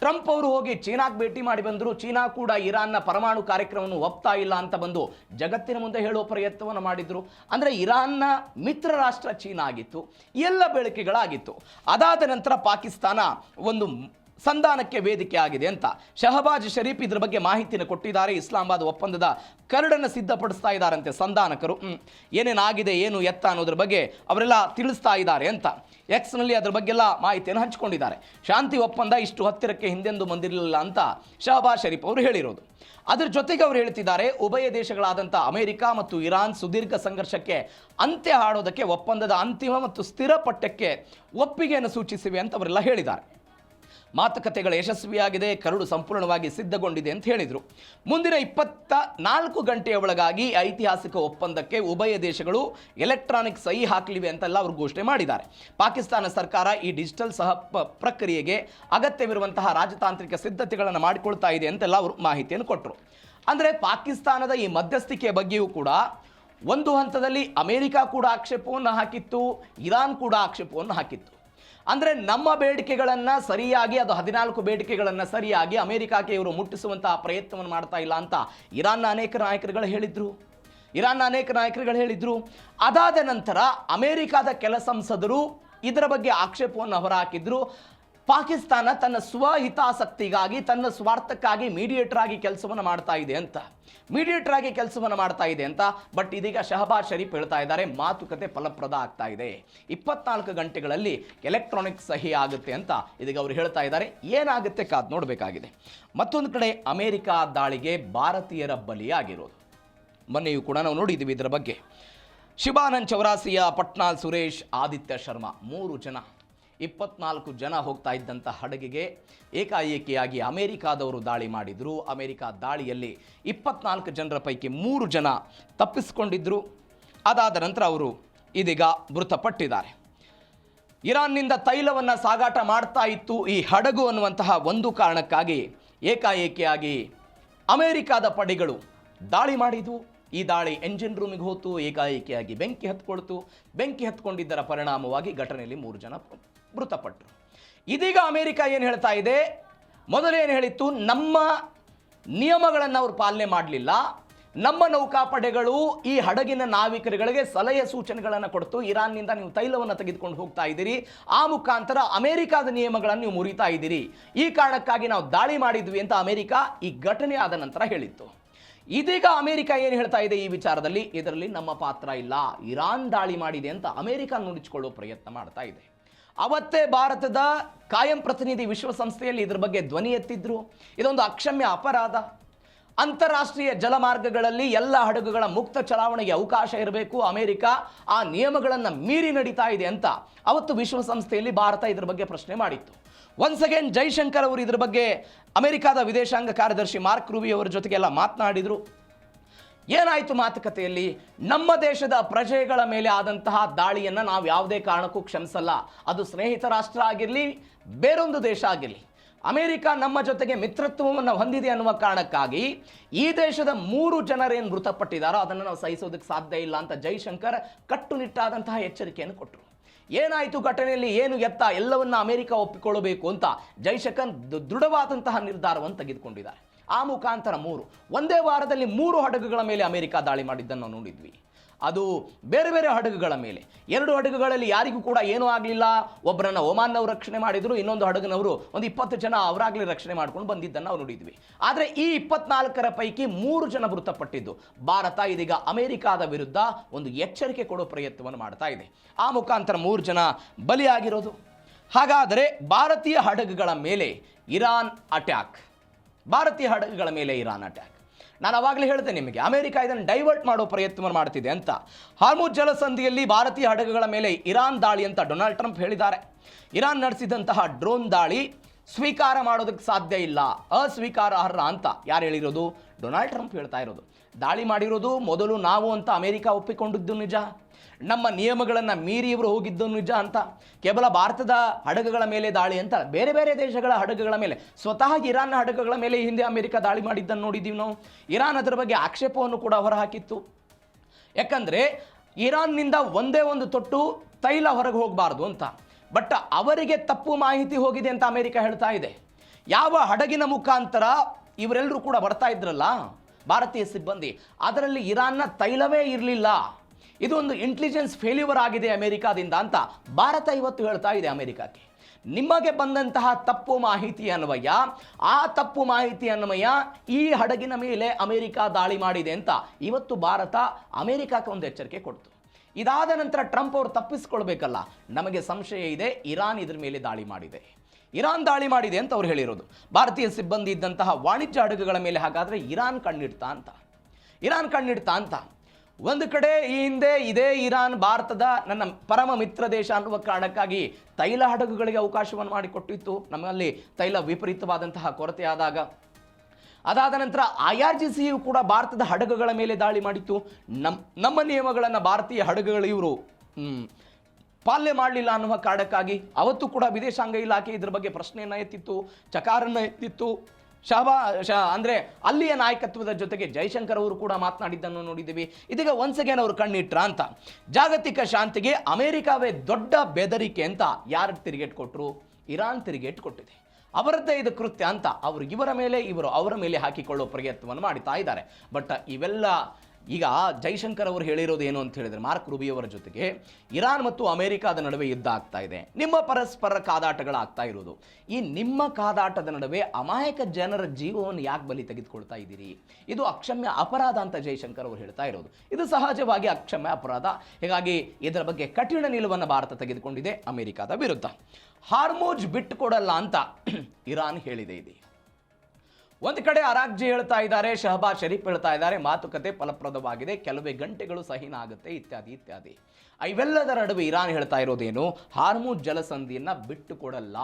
ಟ್ರಂಪ್ ಅವರು ಹೋಗಿ ಚೀನಾಗೆ ಭೇಟಿ ಮಾಡಿ ಬಂದರು. ಚೀನಾ ಕೂಡ ಇರಾನ್ನ ಪರಮಾಣು ಕಾರ್ಯಕ್ರಮವನ್ನು ಒಪ್ತಾ ಇಲ್ಲ ಅಂತ ಬಂದು ಜಗತ್ತಿನ ಮುಂದೆ ಹೇಳೋ ಪ್ರಯತ್ನವನ್ನು ಮಾಡಿದ್ರು. ಅಂದರೆ ಇರಾನ್ನ ಮಿತ್ರ ರಾಷ್ಟ್ರ ಚೀನಾ ಆಗಿತ್ತು. ಎಲ್ಲ ಬೇಡಿಕೆಗಳಾಗಿತ್ತು. ಅದಾದ ನಂತರ ಪಾಕಿಸ್ತಾನ ಒಂದು ಸಂಧಾನಕ್ಕೆ ವೇದಿಕೆ ಆಗಿದೆ ಅಂತ ಶಹಬಾಜ್ ಶರೀಫ್ ಇದ್ರ ಬಗ್ಗೆ ಮಾಹಿತಿಯನ್ನು ಕೊಟ್ಟಿದ್ದಾರೆ. ಇಸ್ಲಾಮಾಬಾದ್ ಒಪ್ಪಂದದ ಕರಡನ್ನು ಸಿದ್ಧಪಡಿಸ್ತಾ ಇದ್ದಾರಂತೆ ಸಂಧಾನಕರು. ಏನೇನಾಗಿದೆ, ಏನು ಎತ್ತ ಅನ್ನೋದ್ರ ಬಗ್ಗೆ ಅವರೆಲ್ಲ ತಿಳಿಸ್ತಾ ಇದ್ದಾರೆ ಅಂತ ಎಕ್ಸ್ನಲ್ಲಿ ಅದ್ರ ಬಗ್ಗೆಲ್ಲ ಮಾಹಿತಿಯನ್ನು ಹಂಚಿಕೊಂಡಿದ್ದಾರೆ. ಶಾಂತಿ ಒಪ್ಪಂದ ಇಷ್ಟು ಹತ್ತಿರಕ್ಕೆ ಹಿಂದೆಂದು ಬಂದಿರಲಿಲ್ಲ ಅಂತ ಶಹಬಾಜ್ ಶರೀಫ್ ಅವರು ಹೇಳಿರೋದು. ಅದರ ಜೊತೆಗೆ ಅವರು ಹೇಳ್ತಿದ್ದಾರೆ, ಉಭಯ ದೇಶಗಳಾದಂಥ ಅಮೆರಿಕ ಮತ್ತು ಇರಾನ್ ಸುದೀರ್ಘ ಸಂಘರ್ಷಕ್ಕೆ ಅಂತ್ಯ ಹಾಡೋದಕ್ಕೆ ಒಪ್ಪಂದದ ಅಂತಿಮ ಮತ್ತು ಸ್ಥಿರ ಪಠ್ಯಕ್ಕೆ ಒಪ್ಪಿಗೆಯನ್ನು ಸೂಚಿಸಿವೆ ಅಂತ ಅವರೆಲ್ಲ ಹೇಳಿದ್ದಾರೆ. ಮಾತುಕತೆಗಳು ಯಶಸ್ವಿಯಾಗಿದೆ, ಕರಡು ಸಂಪೂರ್ಣವಾಗಿ ಸಿದ್ಧಗೊಂಡಿದೆ ಅಂತ ಹೇಳಿದರು. ಮುಂದಿನ 24 ಗಂಟೆಯ ಒಳಗಾಗಿ ಐತಿಹಾಸಿಕ ಒಪ್ಪಂದಕ್ಕೆ ಉಭಯ ದೇಶಗಳು ಎಲೆಕ್ಟ್ರಾನಿಕ್ ಸಹಿ ಹಾಕಲಿವೆ ಅಂತೆಲ್ಲ ಅವರು ಘೋಷಣೆ ಮಾಡಿದ್ದಾರೆ. ಪಾಕಿಸ್ತಾನ ಸರ್ಕಾರ ಈ ಡಿಜಿಟಲ್ ಪ್ರಕ್ರಿಯೆಗೆ ಅಗತ್ಯವಿರುವಂತಹ ರಾಜತಾಂತ್ರಿಕ ಸಿದ್ಧತೆಗಳನ್ನು ಮಾಡಿಕೊಳ್ತಾ ಇದೆ ಅಂತೆಲ್ಲ ಅವರು ಮಾಹಿತಿಯನ್ನು ಕೊಟ್ಟರು. ಅಂದರೆ ಪಾಕಿಸ್ತಾನದ ಈ ಮಧ್ಯಸ್ಥಿಕೆಯ ಬಗ್ಗೆಯೂ ಕೂಡ ಒಂದು ಹಂತದಲ್ಲಿ ಅಮೆರಿಕ ಕೂಡ ಆಕ್ಷೇಪವನ್ನು ಹಾಕಿತ್ತು, ಇರಾನ್ ಕೂಡ ಆಕ್ಷೇಪವನ್ನು ಹಾಕಿತ್ತು. ಅಂದರೆ ನಮ್ಮ ಬೇಡಿಕೆಗಳನ್ನು ಸರಿಯಾಗಿ, ಅದು 14 ಬೇಡಿಕೆಗಳನ್ನು ಸರಿಯಾಗಿ ಅಮೆರಿಕಕ್ಕೆ ಇವರು ಮುಟ್ಟಿಸುವಂತಹ ಪ್ರಯತ್ನವನ್ನು ಮಾಡ್ತಾ ಇಲ್ಲ ಅಂತ ಇರಾನ್ನ ಅನೇಕ ನಾಯಕರುಗಳು ಹೇಳಿದ್ರು. ಅದಾದ ನಂತರ ಅಮೆರಿಕದ ಕೆಲ ಸಂಸದರು ಇದರ ಬಗ್ಗೆ ಆಕ್ಷೇಪವನ್ನು ಹೊರಹಾಕಿದ್ರು. ಪಾಕಿಸ್ತಾನ ತನ್ನ ಸ್ವಹಿತಾಸಕ್ತಿಗಾಗಿ, ತನ್ನ ಸ್ವಾರ್ಥಕ್ಕಾಗಿ ಮೀಡಿಯೇಟರ್ ಆಗಿ ಕೆಲಸವನ್ನು ಮಾಡ್ತಾ ಇದೆ ಅಂತ. ಬಟ್ ಇದೀಗ ಶಹಬಾಜ್ ಶರೀಫ್ ಹೇಳ್ತಾ ಇದ್ದಾರೆ, ಮಾತುಕತೆ ಫಲಪ್ರದ ಆಗ್ತಾ ಇದೆ, 24 ಗಂಟೆಗಳಲ್ಲಿ ಎಲೆಕ್ಟ್ರಾನಿಕ್ ಸಹಿ ಆಗುತ್ತೆ ಅಂತ ಇದೀಗ ಅವರು ಹೇಳ್ತಾ ಇದ್ದಾರೆ. ಏನಾಗುತ್ತೆ ಕಾದ್ ನೋಡಬೇಕಾಗಿದೆ. ಮತ್ತೊಂದು ಕಡೆ ಅಮೆರಿಕ ದಾಳಿಗೆ ಭಾರತೀಯರ ಬಲಿಯಾಗಿರೋದು ಮೊನ್ನೆಯೂ ಕೂಡ ನಾವು ನೋಡಿದ್ದೀವಿ. ಇದರ ಬಗ್ಗೆ ಶಿವಾನಂದ್ ಚೌರಾಸಿಯಾ, ಪಟ್ನಾಲ್ ಸುರೇಶ್, ಆದಿತ್ಯ ಶರ್ಮಾ 3 ಜನ, 24 ಜನ ಹೋಗ್ತಾ ಇದ್ದಂಥ ಹಡಗಿಗೆ ಏಕಾಏಕಿಯಾಗಿ ಅಮೆರಿಕಾದವರು ದಾಳಿ ಮಾಡಿದರು. ಅಮೆರಿಕ ದಾಳಿಯಲ್ಲಿ 24 ಜನರ ಪೈಕಿ 3 ಜನ ತಪ್ಪಿಸಿಕೊಂಡಿದ್ದರು. ಅದಾದ ನಂತರ ಅವರು ಇದೀಗ ಮೃತಪಟ್ಟಿದ್ದಾರೆ. ಇರಾನ್ನಿಂದ ತೈಲವನ್ನು ಸಾಗಾಟ ಮಾಡ್ತಾ ಇತ್ತು ಈ ಹಡಗು ಅನ್ನುವಂತಹ ಒಂದು ಕಾರಣಕ್ಕಾಗಿ ಏಕಾಏಕಿಯಾಗಿ ಅಮೆರಿಕಾದ ಪಡೆಗಳು ದಾಳಿ ಮಾಡಿದ್ವು. ಈ ದಾಳಿ ಎಂಜಿನ್ ರೂಮಿಗೆ ಹೋತು, ಏಕಾಏಕಿಯಾಗಿ ಬೆಂಕಿ ಹತ್ಕೊಳ್ತು. ಬೆಂಕಿ ಹತ್ಕೊಂಡಿದ್ದರ ಪರಿಣಾಮವಾಗಿ ಘಟನೆಯಲ್ಲಿ 3 ಜನ ಮೃತಪಟ್ಟರು. ಇದೀಗ ಅಮೆರಿಕ ಏನು ಹೇಳ್ತಾ ಇದೆ, ಮೊದಲೇನು ಹೇಳಿತ್ತು, ನಮ್ಮ ನಿಯಮಗಳನ್ನು ಅವರು ಪಾಲನೆ ಮಾಡಲಿಲ್ಲ, ನಮ್ಮ ನೌಕಾಪಡೆಗಳು ಈ ಹಡಗಿನ ನಾವಿಕರುಗಳಿಗೆ ಸಲಹೆ ಸೂಚನೆಗಳನ್ನು ಕೊಡ್ತು, ಇರಾನ್ನಿಂದ ನೀವು ತೈಲವನ್ನು ತೆಗೆದುಕೊಂಡು ಹೋಗ್ತಾ ಇದ್ದೀರಿ, ಆ ಮುಖಾಂತರ ಅಮೆರಿಕಾದ ನಿಯಮಗಳನ್ನು ನೀವು ಮುರಿತಾ ಇದ್ದೀರಿ, ಈ ಕಾರಣಕ್ಕಾಗಿ ನಾವು ದಾಳಿ ಮಾಡಿದ್ವಿ ಅಂತ ಅಮೆರಿಕ ಈ ಘಟನೆ ಆದ ನಂತರ ಹೇಳಿತ್ತು. ಇದೀಗ ಅಮೆರಿಕ ಏನು ಹೇಳ್ತಾ ಇದೆ ಈ ವಿಚಾರದಲ್ಲಿ, ಇದರಲ್ಲಿ ನಮ್ಮ ಪಾತ್ರ ಇಲ್ಲ, ಇರಾನ್ ದಾಳಿ ಮಾಡಿದೆ ಅಂತ ಅಮೆರಿಕ ನುಡಿಸಿಕೊಳ್ಳುವ ಪ್ರಯತ್ನ ಮಾಡ್ತಾ ಇದೆ. ಅವತ್ತೇ ಭಾರತದ ಕಾಯಂ ಪ್ರತಿನಿಧಿ ವಿಶ್ವಸಂಸ್ಥೆಯಲ್ಲಿ ಇದರ ಬಗ್ಗೆ ಧ್ವನಿ ಎತ್ತಿದ್ರು. ಇದೊಂದು ಅಕ್ಷಮ್ಯ ಅಪರಾಧ, ಅಂತಾರಾಷ್ಟ್ರೀಯ ಜಲಮಾರ್ಗಗಳಲ್ಲಿ ಎಲ್ಲ ಹಡಗುಗಳ ಮುಕ್ತ ಚಲಾವಣೆಗೆ ಅವಕಾಶ ಇರಬೇಕು, ಅಮೆರಿಕ ಆ ನಿಯಮಗಳನ್ನು ಮೀರಿ ನಡೀತಾ ಇದೆ ಅಂತ ಅವತ್ತು ವಿಶ್ವಸಂಸ್ಥೆಯಲ್ಲಿ ಭಾರತ ಇದರ ಬಗ್ಗೆ ಪ್ರಶ್ನೆ ಮಾಡಿತ್ತು. ಒನ್ಸ್ ಅಗೇನ್ ಜೈಶಂಕರ್ ಅವರು ಇದರ ಬಗ್ಗೆ ಅಮೆರಿಕಾದ ವಿದೇಶಾಂಗ ಕಾರ್ಯದರ್ಶಿ ಮಾರ್ಕ್ ರೂಬಿ ಅವರ ಜೊತೆಗೆಲ್ಲ ಮಾತನಾಡಿದರು. ಏನಾಯಿತು ಮಾತುಕತೆಯಲ್ಲಿ, ನಮ್ಮ ದೇಶದ ಪ್ರಜೆಗಳ ಮೇಲೆ ಆದಂತಹ ದಾಳಿಯನ್ನು ನಾವು ಯಾವುದೇ ಕಾರಣಕ್ಕೂ ಕ್ಷಮಿಸಲ್ಲ, ಅದು ಸ್ನೇಹಿತ ರಾಷ್ಟ್ರ ಆಗಿರಲಿ, ಬೇರೊಂದು ದೇಶ ಆಗಿರಲಿ, ಅಮೆರಿಕ ನಮ್ಮ ಜೊತೆಗೆ ಮಿತ್ರತ್ವವನ್ನು ಹೊಂದಿದೆ ಅನ್ನುವ ಕಾರಣಕ್ಕಾಗಿ ಈ ದೇಶದ 3 ಜನರೇನು ಮೃತಪಟ್ಟಿದ್ದಾರೋ ಅದನ್ನು ನಾವು ಸಹಿಸೋದಕ್ಕೆ ಸಾಧ್ಯ ಇಲ್ಲ ಅಂತ ಜೈಶಂಕರ್ ಕಟ್ಟುನಿಟ್ಟಾದಂತಹ ಎಚ್ಚರಿಕೆಯನ್ನು ಕೊಟ್ಟರು. ಏನಾಯಿತು ಘಟನೆಯಲ್ಲಿ, ಏನು ಎತ್ತ, ಎಲ್ಲವನ್ನ ಅಮೆರಿಕ ಒಪ್ಪಿಕೊಳ್ಳಬೇಕು ಅಂತ ಜೈಶಂಕರ್ ದೃಢವಾದಂತಹ ನಿರ್ಧಾರವನ್ನು ತೆಗೆದುಕೊಂಡಿದ್ದಾರೆ. ಆ ಮುಖಾಂತರ ಒಂದೇ ವಾರದಲ್ಲಿ 3 ಹಡಗುಗಳ ಮೇಲೆ ಅಮೆರಿಕ ದಾಳಿ ಮಾಡಿದ್ದನ್ನು ನಾವು ನೋಡಿದ್ವಿ. ಅದು ಬೇರೆ ಬೇರೆ ಹಡಗುಗಳ ಮೇಲೆ. 2 ಹಡಗುಗಳಲ್ಲಿ ಯಾರಿಗೂ ಕೂಡ ಏನೂ ಆಗಲಿಲ್ಲ. ಒಬ್ಬರನ್ನ ಒಮಾನ್ನವರು ರಕ್ಷಣೆ ಮಾಡಿದ್ರು, ಇನ್ನೊಂದು ಹಡಗಿನವರು ಒಂದು 20 ಜನ ಅವರಾಗಲೇ ರಕ್ಷಣೆ ಮಾಡ್ಕೊಂಡು ಬಂದಿದ್ದನ್ನು ನಾವು ನೋಡಿದ್ವಿ. ಆದರೆ ಈ 24ರ ಪೈಕಿ 3 ಜನ ಮೃತಪಟ್ಟಿದ್ದು. ಭಾರತ ಇದೀಗ ಅಮೆರಿಕಾದ ವಿರುದ್ಧ ಒಂದು ಎಚ್ಚರಿಕೆ ಕೊಡೋ ಪ್ರಯತ್ನವನ್ನು ಮಾಡ್ತಾ ಇದೆ. ಆ ಮುಖಾಂತರ 3 ಜನ ಬಲಿಯಾಗಿರೋದು. ಹಾಗಾದರೆ ಭಾರತೀಯ ಹಡಗುಗಳ ಮೇಲೆ ಇರಾನ್ ಅಟ್ಯಾಕ್, ನಾನು ಅವಾಗಲೇ ಹೇಳಿದೆ ನಿಮಗೆ, ಅಮೆರಿಕ ಇದನ್ನು ಡೈವರ್ಟ್ ಮಾಡೋ ಪ್ರಯತ್ನವನ್ನು ಮಾಡ್ತಿದೆ ಅಂತ. ಹಾರ್ಮುಜ್ ಜಲಸಂಧಿಯಲ್ಲಿ ಭಾರತೀಯ ಹಡಗುಗಳ ಮೇಲೆ ಇರಾನ್ ದಾಳಿ ಅಂತ ಡೊನಾಲ್ಡ್ ಟ್ರಂಪ್ ಹೇಳಿದ್ದಾರೆ. ಇರಾನ್ ನಡೆಸಿದಂತಹ ಡ್ರೋನ್ ದಾಳಿ ಸ್ವೀಕಾರ ಮಾಡೋದಕ್ಕೆ ಸಾಧ್ಯ ಇಲ್ಲ, ಅಸ್ವೀಕಾರಾರ್ಹ ಅಂತ ಯಾರು ಹೇಳಿರೋದು? ಡೊನಾಲ್ಡ್ ಟ್ರಂಪ್ ಹೇಳ್ತಾ ಇರೋದು. ದಾಳಿ ಮಾಡಿರೋದು ಮೊದಲು ನಾವು ಅಂತ ಅಮೆರಿಕ ಒಪ್ಪಿಕೊಂಡಿದ್ದು ನಿಜ, ನಮ್ಮ ನಿಯಮಗಳನ್ನು ಮೀರಿ ಇವರು ಹೋಗಿದ್ದು ನಿಜ ಅಂತ. ಕೇವಲ ಭಾರತದ ಹಡಗುಗಳ ಮೇಲೆ ದಾಳಿ ಅಂತ ಬೇರೆ ಬೇರೆ ದೇಶಗಳ ಹಡಗುಗಳ ಮೇಲೆ, ಸ್ವತಃ ಇರಾನ್ನ ಹಡಗುಗಳ ಮೇಲೆ ಹಿಂದೆ ಅಮೆರಿಕ ದಾಳಿ ಮಾಡಿದ್ದನ್ನು ನೋಡಿದ್ದೀವಿ ನಾವು. ಇರಾನ್ ಅದರ ಬಗ್ಗೆ ಆಕ್ಷೇಪವನ್ನು ಕೂಡ ಹೊರಹಾಕಿತ್ತು. ಯಾಕಂದರೆ ಇರಾನ್ನಿಂದ ಒಂದೇ ಒಂದು ತೊಟ್ಟು ತೈಲ ಹೊರಗೆ ಹೋಗಬಾರ್ದು ಅಂತ. ಬಟ್ ಅವರಿಗೆ ತಪ್ಪು ಮಾಹಿತಿ ಹೋಗಿದೆ ಅಂತ ಅಮೆರಿಕ ಹೇಳ್ತಾ ಇದೆ. ಯಾವ ಹಡಗಿನ ಮುಖಾಂತರ ಇವರೆಲ್ಲರೂ ಕೂಡ ಬರ್ತಾ ಇದ್ರಲ್ಲ ಭಾರತೀಯ ಸಿಬ್ಬಂದಿ, ಅದರಲ್ಲಿ ಇರಾನ್ನ ತೈಲವೇ ಇರಲಿಲ್ಲ. ಇದೊಂದು ಇಂಟೆಲಿಜೆನ್ಸ್ ಫೇಲ್ಯೂರ್ ಆಗಿದೆ ಅಮೆರಿಕಾದಿಂದ ಅಂತ ಭಾರತ ಇವತ್ತು ಹೇಳ್ತಾ ಇದೆ ಅಮೆರಿಕಕ್ಕೆ. ನಿಮಗೆ ಬಂದಂತಹ ತಪ್ಪು ಮಾಹಿತಿ ಅನ್ವಯ, ಆ ತಪ್ಪು ಮಾಹಿತಿ ಅನ್ವಯ ಈ ಹಡಗಿನ ಮೇಲೆ ಅಮೆರಿಕ ದಾಳಿ ಮಾಡಿದೆ ಅಂತ ಇವತ್ತು ಭಾರತ ಅಮೆರಿಕಕ್ಕೆ ಒಂದು ಎಚ್ಚರಿಕೆ ಕೊಡ್ತು. ಇದಾದ ನಂತರ ಟ್ರಂಪ್ ಅವರು ತಪ್ಪಿಸ್ಕೊಳ್ಬೇಕಲ್ಲ, ನಮಗೆ ಸಂಶಯ ಇದೆ ಇರಾನ್ ಇದ್ರ ಮೇಲೆ ದಾಳಿ ಮಾಡಿದೆ, ಇರಾನ್ ದಾಳಿ ಮಾಡಿದೆ ಅಂತ ಅವ್ರು ಹೇಳಿರೋದು. ಭಾರತೀಯ ಸಿಬ್ಬಂದಿ ಇದ್ದಂತಹ ವಾಣಿಜ್ಯ ಹಡಗುಗಳ ಮೇಲೆ ಹಾಗಾದರೆ ಇರಾನ್ ಕಣ್ಣಿಡ್ತಾ ಅಂತ. ಒಂದು ಕಡೆ ಈ ಹಿಂದೆ ಇದೇ ಇರಾನ್ ಭಾರತದ ನನ್ನ ಪರಮ ಮಿತ್ರ ದೇಶ ಅನ್ನುವ ಕಾರಣಕ್ಕಾಗಿ ತೈಲ ಹಡಗುಗಳಿಗೆ ಅವಕಾಶವನ್ನು ಮಾಡಿಕೊಟ್ಟಿತ್ತು. ನಮ್ಮಲ್ಲಿ ತೈಲ ವಿಪರೀತವಾದಂತಹ ಕೊರತೆ ಆದಾಗ. ಅದಾದ ನಂತರ IRGCಯು ಕೂಡ ಭಾರತದ ಹಡಗುಗಳ ಮೇಲೆ ದಾಳಿ ಮಾಡಿತ್ತು. ನಮ್ಮ ನಿಯಮಗಳನ್ನು ಭಾರತೀಯ ಹಡಗುಗಳು ಇವರು ಪಾಲನೆ ಮಾಡಲಿಲ್ಲ ಅನ್ನುವ ಕಾರಣಕ್ಕಾಗಿ ಅವತ್ತು ಕೂಡ ವಿದೇಶಾಂಗ ಇಲಾಖೆ ಇದ್ರ ಬಗ್ಗೆ ಪ್ರಶ್ನೆಯನ್ನು ಎತ್ತಿತ್ತು, ಚಕಾರನ್ನು ಎತ್ತಿತ್ತು. ಅಂದರೆ ಅಲ್ಲಿಯ ನಾಯಕತ್ವದ ಜೊತೆಗೆ ಜೈಶಂಕರ್ ಅವರು ಕೂಡ ಮಾತನಾಡಿದ್ದನ್ನು ನೋಡಿದ್ದೀವಿ. ಇದೀಗ ಒನ್ಸ್ ಅಗೇನ್ ಅವರು ಕಣ್ಣಿಟ್ರ ಅಂತ. ಜಾಗತಿಕ ಶಾಂತಿಗೆ ಅಮೆರಿಕವೇ ದೊಡ್ಡ ಬೆದರಿಕೆ ಅಂತ ಯಾರು ತಿರುಗೇಟ್ ಕೊಟ್ಟರು? ಇರಾನ್ ತಿರುಗೇಟ್ ಕೊಟ್ಟಿದೆ. ಅವರದ್ದೇ ಇದು ಕೃತ್ಯ ಅಂತ ಅವರು ಇವರ ಮೇಲೆ, ಇವರು ಅವರ ಮೇಲೆ ಹಾಕಿಕೊಳ್ಳೋ ಪ್ರಯತ್ನವನ್ನು ಮಾಡ್ತಾ ಇದ್ದಾರೆ. ಬಟ್ ಇವೆಲ್ಲ ಈಗ ಜೈಶಂಕರ್ ಅವರು ಹೇಳಿರೋದು ಏನು ಅಂತ ಹೇಳಿದ್ರೆ, ಮಾರ್ಕ್ ರೂಬಿಯೋ ಅವರ ಜೊತೆಗೆ ಇರಾನ್ ಮತ್ತು ಅಮೆರಿಕಾದ ನಡುವೆ ಯುದ್ಧ ಆಗ್ತಾ ಇದೆ, ನಿಮ್ಮ ಪರಸ್ಪರ ಕಾದಾಟಗಳಾಗ್ತಾ ಇರೋದು. ಈ ನಿಮ್ಮ ಕಾದಾಟದ ನಡುವೆ ಅಮಾಯಕ ಜನರ ಜೀವವನ್ನು ಯಾಕೆ ಬಲಿ ತೆಗೆದುಕೊಳ್ತಾ ಇದ್ದೀರಿ? ಇದು ಅಕ್ಷಮ್ಯ ಅಪರಾಧ ಅಂತ ಜೈಶಂಕರ್ ಅವರು ಹೇಳ್ತಾ ಇರೋದು. ಇದು ಸಹಜವಾಗಿ ಅಕ್ಷಮ್ಯ ಅಪರಾಧ. ಹೀಗಾಗಿ ಇದರ ಬಗ್ಗೆ ಕಠಿಣ ನಿಲುವನ್ನು ಭಾರತ ತೆಗೆದುಕೊಂಡಿದೆ ಅಮೆರಿಕಾದ ವಿರುದ್ಧ. ಹಾರ್ಮೋಜ್ ಬಿಟ್ಟುಕೊಡಲ್ಲ ಅಂತ ಇರಾನ್ ಹೇಳಿದೆ. ಇದೆ ಒಂದು ಕಡೆ ಅರಾಗ್ಜಿ ಹೇಳ್ತಾ ಇದ್ದಾರೆ, ಶಹಬಾಜ್ ಶರೀಫ್ ಹೇಳ್ತಾ ಇದ್ದಾರೆ, ಮಾತುಕತೆ ಫಲಪ್ರದವಾಗಿದೆ, ಕೆಲವೇ ಗಂಟೆಗಳು ಸಹಿನ ಆಗುತ್ತೆ, ಇತ್ಯಾದಿ ಇತ್ಯಾದಿ. ಇವೆಲ್ಲದರ ನಡುವೆ ಇರಾನ್ ಹೇಳ್ತಾ ಇರೋದೇನು, ಹಾರ್ಮುಜ್ ಜಲಸಂಧಿಯನ್ನ ಬಿಟ್ಟುಕೊಡಲ್ಲ,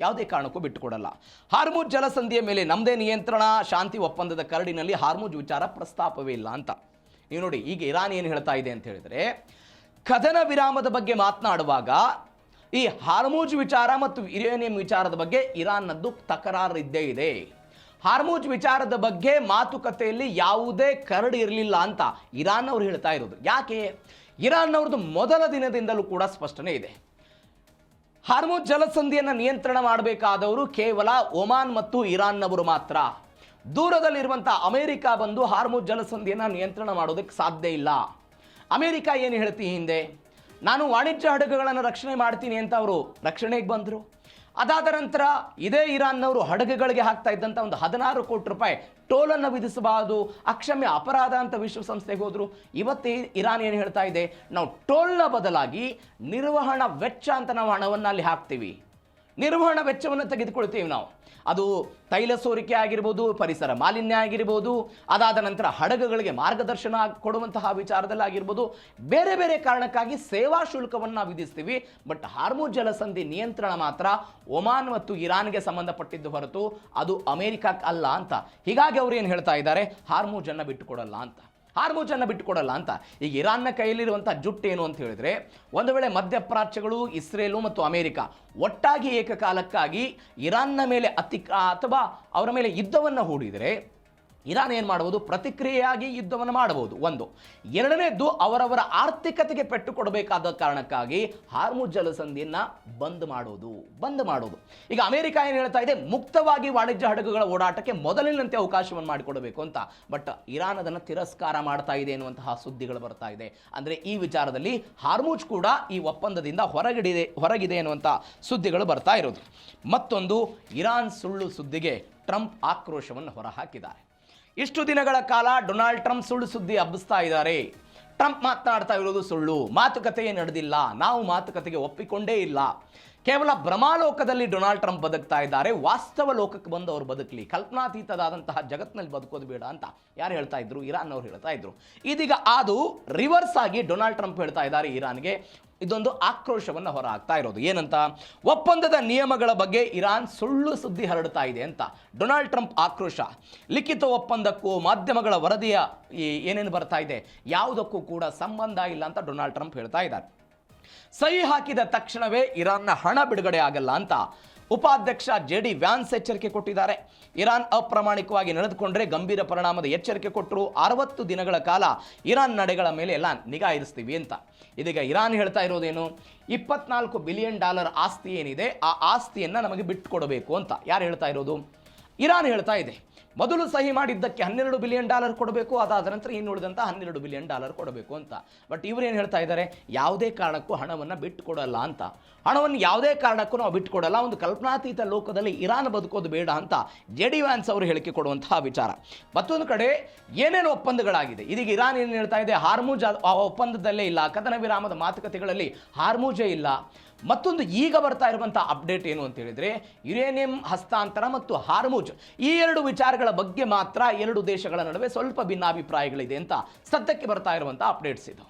ಯಾವುದೇ ಕಾರಣಕ್ಕೂ ಬಿಟ್ಟುಕೊಡಲ್ಲ. ಹಾರ್ಮುಜ್ ಜಲಸಂಧಿಯ ಮೇಲೆ ನಮ್ಮದೇ ನಿಯಂತ್ರಣ, ಶಾಂತಿ ಒಪ್ಪಂದದ ಕರಡಿನಲ್ಲಿ ಹಾರ್ಮುಜ್ ವಿಚಾರ ಪ್ರಸ್ತಾಪವೇ ಇಲ್ಲ ಅಂತ. ನೀವು ನೋಡಿ, ಈಗ ಇರಾನ್ ಏನು ಹೇಳ್ತಾ ಇದೆ ಅಂತ ಹೇಳಿದ್ರೆ, ಕದನ ವಿರಾಮದ ಬಗ್ಗೆ ಮಾತನಾಡುವಾಗ ಈ ಹಾರ್ಮುಜ್ ವಿಚಾರ ಮತ್ತು ಯುರೇನಿಯಂ ವಿಚಾರದ ಬಗ್ಗೆ ಇರಾನ್ನದ್ದು ತಕರಾರು ಇದ್ದೇ ಇದೆ. ಹಾರ್ಮುಜ್ ವಿಚಾರದ ಬಗ್ಗೆ ಮಾತುಕತೆಯಲ್ಲಿ ಯಾವುದೇ ಕರಡು ಇರಲಿಲ್ಲ ಅಂತ ಇರಾನ್ ಅವರು ಹೇಳ್ತಾ ಇರೋದು. ಯಾಕೆ? ಇರಾನ್ ಅವ್ರದ್ದು ಮೊದಲ ದಿನದಿಂದಲೂ ಕೂಡ ಸ್ಪಷ್ಟನೆ ಇದೆ. ಹಾರ್ಮುಜ್ ಜಲಸಂಧಿಯನ್ನು ನಿಯಂತ್ರಣ ಮಾಡಬೇಕಾದವರು ಕೇವಲ ಒಮಾನ್ ಮತ್ತು ಇರಾನ್ನವರು ಮಾತ್ರ. ದೂರದಲ್ಲಿರುವಂಥ ಅಮೆರಿಕ ಬಂದು ಹಾರ್ಮುಜ್ ಜಲಸಂಧಿಯನ್ನು ನಿಯಂತ್ರಣ ಮಾಡೋದಕ್ಕೆ ಸಾಧ್ಯ ಇಲ್ಲ. ಅಮೆರಿಕ ಏನು ಹೇಳ್ತಿ ಹಿಂದೆ, ನಾನು ವಾಣಿಜ್ಯ ಹಡಗುಗಳನ್ನು ರಕ್ಷಣೆ ಮಾಡ್ತೀನಿ ಅಂತ ಅವರು ರಕ್ಷಣೆಗೆ ಬಂದರು. ಅದಾದ ನಂತರ ಇದೇ ಇರಾನ್ನವರು ಹಡಗುಗಳಿಗೆ ಹಾಕ್ತಾ ಇದ್ದಂಥ ಒಂದು 16 ಕೋಟಿ ರೂಪಾಯಿ ಟೋಲನ್ನು ವಿಧಿಸಬಾರದು, ಅಕ್ಷಮ್ಯ ಅಪರಾಧ ಅಂತ ವಿಶ್ವಸಂಸ್ಥೆಗೆ ಹೋದರು. ಇವತ್ತೇ ಇರಾನ್ ಏನು ಹೇಳ್ತಾ ಇದೆ, ನಾವು ಟೋಲ್ನ ಬದಲಾಗಿ ನಿರ್ವಹಣಾ ವೆಚ್ಚ ಅಂತ ನಾವು ಹಣವನ್ನು ಅಲ್ಲಿ ಹಾಕ್ತೀವಿ, ನಿರ್ವಹಣಾ ವೆಚ್ಚವನ್ನು ತೆಗೆದುಕೊಳ್ತೀವಿ ನಾವು. ಅದು ತೈಲ ಸೋರಿಕೆ ಆಗಿರ್ಬೋದು, ಪರಿಸರ ಮಾಲಿನ್ಯ ಆಗಿರ್ಬೋದು, ಅದಾದ ನಂತರ ಹಡಗುಗಳಿಗೆ ಮಾರ್ಗದರ್ಶನ ಕೊಡುವಂತಹ ವಿಚಾರದಲ್ಲಿ ಆಗಿರ್ಬೋದು, ಬೇರೆ ಬೇರೆ ಕಾರಣಕ್ಕಾಗಿ ಸೇವಾ ಶುಲ್ಕವನ್ನು ವಿಧಿಸ್ತೀವಿ. ಬಟ್ ಹಾರ್ಮುಜ್ ಜಲಸಂಧಿ ನಿಯಂತ್ರಣ ಮಾತ್ರ ಒಮಾನ್ ಮತ್ತು ಇರಾನ್ಗೆ ಸಂಬಂಧಪಟ್ಟಿದ್ದು ಹೊರತು ಅದು ಅಮೆರಿಕಕ್ಕೆ ಅಲ್ಲ ಅಂತ. ಹೀಗಾಗಿ ಅವರು ಏನು ಹೇಳ್ತಾ ಇದ್ದಾರೆ, ಹಾರ್ಮುಜನ್ನು ಬಿಟ್ಟುಕೊಡಲ್ಲ ಅಂತ, ಹಾರ್ಮುಜನ್ನು ಬಿಟ್ಟುಕೊಡಲ್ಲ ಅಂತ. ಈಗ ಇರಾನ್ನ ಕೈಯಲ್ಲಿರುವಂಥ ಜುಟ್ಟು ಏನು ಅಂತ ಹೇಳಿದ್ರೆ, ಒಂದು ವೇಳೆ ಮಧ್ಯಪ್ರಾಚ್ಯಗಳು, ಇಸ್ರೇಲು ಮತ್ತು ಅಮೆರಿಕ ಒಟ್ಟಾಗಿ ಏಕಕಾಲಕ್ಕಾಗಿ ಇರಾನ್ನ ಮೇಲೆ ಅಥವಾ ಅವರ ಮೇಲೆ ಯುದ್ಧವನ್ನು ಹೂಡಿದರೆ ಇರಾನ್ ಏನು ಮಾಡಬಹುದು, ಪ್ರತಿಕ್ರಿಯೆಯಾಗಿ ಯುದ್ಧವನ್ನು ಮಾಡಬಹುದು. ಒಂದು. ಎರಡನೇದ್ದು, ಅವರವರ ಆರ್ಥಿಕತೆಗೆ ಪೆಟ್ಟು ಕೊಡಬೇಕಾದ ಕಾರಣಕ್ಕಾಗಿ ಹಾರ್ಮುಜ್ ಜಲಸಂಧಿಯನ್ನು ಬಂದ್ ಮಾಡೋದು. ಈಗ ಅಮೆರಿಕ ಏನು ಹೇಳ್ತಾ ಇದೆ, ಮುಕ್ತವಾಗಿ ವಾಣಿಜ್ಯ ಹಡಗುಗಳ ಓಡಾಟಕ್ಕೆ ಮೊದಲಿನಂತೆ ಅವಕಾಶವನ್ನು ಮಾಡಿಕೊಡಬೇಕು ಅಂತ. ಬಟ್ ಇರಾನ್ ಅದನ್ನು ತಿರಸ್ಕಾರ ಮಾಡ್ತಾ ಇದೆ ಎನ್ನುವಂತಹ ಸುದ್ದಿಗಳು ಬರ್ತಾ ಇದೆ. ಅಂದರೆ ಈ ವಿಚಾರದಲ್ಲಿ ಹಾರ್ಮುಜ್ ಕೂಡ ಈ ಒಪ್ಪಂದದಿಂದ ಹೊರಗಿದೆ ಎನ್ನುವಂಥ ಸುದ್ದಿಗಳು ಬರ್ತಾ ಇರೋದು. ಮತ್ತೊಂದು, ಇರಾನ್ ಸುಳ್ಳು ಸುದ್ದಿಗೆ ಟ್ರಂಪ್ ಆಕ್ರೋಶವನ್ನು ಹೊರಹಾಕಿದ್ದಾರೆ. ಇಷ್ಟು ದಿನಗಳ ಕಾಲ ಡೊನಾಲ್ಡ್ ಟ್ರಂಪ್ ಸುಳ್ಳು ಸುದ್ದಿ ಹಬ್ಬಿಸ್ತಾ ಇದ್ದಾರೆ. ಟ್ರಂಪ್ ಮಾತನಾಡ್ತಾ ಇರೋದು ಸುಳ್ಳು, ಮಾತುಕತೆಯೇ ನಡೆದಿಲ್ಲ, ನಾವು ಮಾತುಕತೆಗೆ ಒಪ್ಪಿಕೊಂಡೇ ಇಲ್ಲ, ಕೇವಲ ಭ್ರಮಾಲೋಕದಲ್ಲಿ ಡೊನಾಲ್ಡ್ ಟ್ರಂಪ್ ಬದುಕ್ತಾ ಇದ್ದಾರೆ, ವಾಸ್ತವ ಲೋಕಕ್ಕೆ ಬಂದು ಅವರು ಬದುಕಲಿ, ಕಲ್ಪನಾತೀತದಾದಂತಹ ಜಗತ್ತಿನಲ್ಲಿ ಬದುಕೋದು ಬೇಡ ಅಂತ ಯಾರು ಹೇಳ್ತಾ ಇದ್ರು, ಇರಾನ್ ಅವರು ಹೇಳ್ತಾ ಇದ್ರು. ಇದೀಗ ಅದು ರಿವರ್ಸ್ ಆಗಿ ಡೊನಾಲ್ಡ್ ಟ್ರಂಪ್ ಹೇಳ್ತಾ ಇದ್ದಾರೆ ಇರಾನ್ಗೆ. ಇದೊಂದು ಆಕ್ರೋಶವನ್ನು ಹೊರ ಹಾಕ್ತಾ ಇರೋದು. ಏನಂತ, ಒಪ್ಪಂದದ ನಿಯಮಗಳ ಬಗ್ಗೆ ಇರಾನ್ ಸುಳ್ಳು ಸುದ್ದಿ ಹರಡ್ತಾ ಇದೆ ಅಂತ ಡೊನಾಲ್ಡ್ ಟ್ರಂಪ್ ಆಕ್ರೋಶ. ಲಿಖಿತ ಒಪ್ಪಂದಕ್ಕೂ ಮಾಧ್ಯಮಗಳ ವರದಿಯ ಏನೇನು ಬರ್ತಾ ಇದೆ ಯಾವುದಕ್ಕೂ ಕೂಡ ಸಂಬಂಧ ಇಲ್ಲ ಅಂತ ಡೊನಾಲ್ಡ್ ಟ್ರಂಪ್ ಹೇಳ್ತಾ ಇದ್ದಾರೆ. ಸಹಿ ಹಾಕಿದ ತಕ್ಷಣವೇ ಇರಾನ್ನ ಹಣ ಬಿಡುಗಡೆ ಆಗಲ್ಲ ಅಂತ ಉಪಾಧ್ಯಕ್ಷ JD ವ್ಯಾನ್ಸ್ ಎಚ್ಚರಿಕೆ ಕೊಟ್ಟಿದ್ದಾರೆ. ಇರಾನ್ ಅಪ್ರಾಮಾಣಿಕವಾಗಿ ನಡೆದುಕೊಂಡ್ರೆ ಗಂಭೀರ ಪರಿಣಾಮದ ಎಚ್ಚರಿಕೆ ಕೊಟ್ಟರು. 60 ದಿನಗಳ ಕಾಲ ಇರಾನ್ ನಡೆಗಳ ಮೇಲೆ ಎಲ್ಲ ನಿಗಾ ಇರಿಸ್ತೀವಿ ಅಂತ. ಇದೀಗ ಇರಾನ್ ಹೇಳ್ತಾ ಇರೋದೇನು, $24 ಬಿಲಿಯನ್ ಆಸ್ತಿ ಏನಿದೆ ಆ ಆಸ್ತಿಯನ್ನು ನಮಗೆ ಬಿಟ್ಟುಕೊಡಬೇಕು ಅಂತ. ಯಾರು ಹೇಳ್ತಾ ಇರೋದು, ಇರಾನ್ ಹೇಳ್ತಾ ಇದೆ. ಮೊದಲು ಸಹಿ ಮಾಡಿದ್ದಕ್ಕೆ $12 ಬಿಲಿಯನ್ ಕೊಡಬೇಕು, ಅದಾದ ನಂತರ ಇನ್ನುಳಿದಂಥ $12 ಬಿಲಿಯನ್ ಕೊಡಬೇಕು ಅಂತ. ಬಟ್ ಇವರು ಏನು ಹೇಳ್ತಾ ಇದ್ದಾರೆ, ಯಾವುದೇ ಕಾರಣಕ್ಕೂ ಹಣವನ್ನು ಬಿಟ್ಟುಕೊಡಲ್ಲ ಅಂತ. ಹಣವನ್ನು ಯಾವುದೇ ಕಾರಣಕ್ಕೂ ನಾವು ಬಿಟ್ಟುಕೊಡಲ್ಲ, ಒಂದು ಕಲ್ಪನಾತೀತ ಲೋಕದಲ್ಲಿ ಇರಾನ್ ಬದುಕೋದು ಬೇಡ ಅಂತ JD ವ್ಯಾನ್ಸ್ ಅವರು ಹೇಳಿಕೆ ಕೊಡುವಂತಹ ವಿಚಾರ. ಮತ್ತೊಂದು ಕಡೆ ಏನೇನು ಒಪ್ಪಂದಗಳಾಗಿದೆ, ಇದೀಗ ಇರಾನ್ ಏನು ಹೇಳ್ತಾ ಇದೆ, ಹಾರ್ಮುಜ್ ಆ ಒಪ್ಪಂದದಲ್ಲೇ ಇಲ್ಲ, ಕದನ ವಿರಾಮದ ಮಾತುಕತೆಗಳಲ್ಲಿ ಹಾರ್ಮುಜೇ ಇಲ್ಲ. ಮತ್ತೊಂದು ಈಗ ಬರ್ತಾ ಇರುವಂಥ ಅಪ್ಡೇಟ್ ಏನು ಅಂತ ಹೇಳಿದರೆ, ಯುರೇನಿಯಂ ಹಸ್ತಾಂತರ ಮತ್ತು ಹಾರ್ಮುಜ್ ಈ ಎರಡು ವಿಚಾರಗಳ ಬಗ್ಗೆ ಮಾತ್ರ ಎರಡು ದೇಶಗಳ ನಡುವೆ ಸ್ವಲ್ಪ ಭಿನ್ನಾಭಿಪ್ರಾಯಗಳಿದೆ ಅಂತ ಸದ್ಯಕ್ಕೆ ಬರ್ತಾ ಇರುವಂಥ ಅಪ್ಡೇಟ್ಸ್ ಇದು.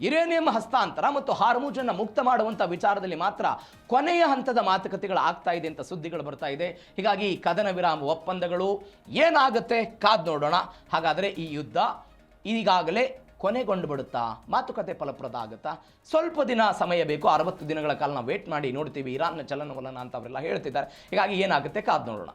ಯುರೇನಿಯಂ ಹಸ್ತಾಂತರ ಮತ್ತು ಹಾರ್ಮುಜನ್ನು ಮುಕ್ತ ಮಾಡುವಂಥ ವಿಚಾರದಲ್ಲಿ ಮಾತ್ರ ಕೊನೆಯ ಹಂತದ ಮಾತುಕತೆಗಳು ಆಗ್ತಾ ಇದೆ ಅಂತ ಸುದ್ದಿಗಳು ಬರ್ತಾ ಇದೆ. ಹೀಗಾಗಿ ಕದನ ವಿರಾಮ ಒಪ್ಪಂದಗಳು ಏನಾಗುತ್ತೆ ಕಾದ್ ನೋಡೋಣ. ಹಾಗಾದರೆ ಈ ಯುದ್ಧ ಈಗಾಗಲೇ ಕೊನೆಗೊಂಡು ಬಿಡುತ್ತಾ, ಮಾತುಕತೆ ಫಲಪ್ರದ ಆಗುತ್ತಾ? ಸ್ವಲ್ಪ ದಿನ ಸಮಯ ಬೇಕು, 60 ದಿನಗಳ ಕಾಲ ನಾವು ವೇಟ್ ಮಾಡಿ ನೋಡ್ತೀವಿ. ಇರಾನ್ನ ಚಲನವಲನ ಅಂತ ಅವರೆಲ್ಲ ಹೇಳ್ತಿದ್ದಾರೆ. ಹೀಗಾಗಿ ಏನಾಗುತ್ತೆ ಕಾದ್ ನೋಡೋಣ.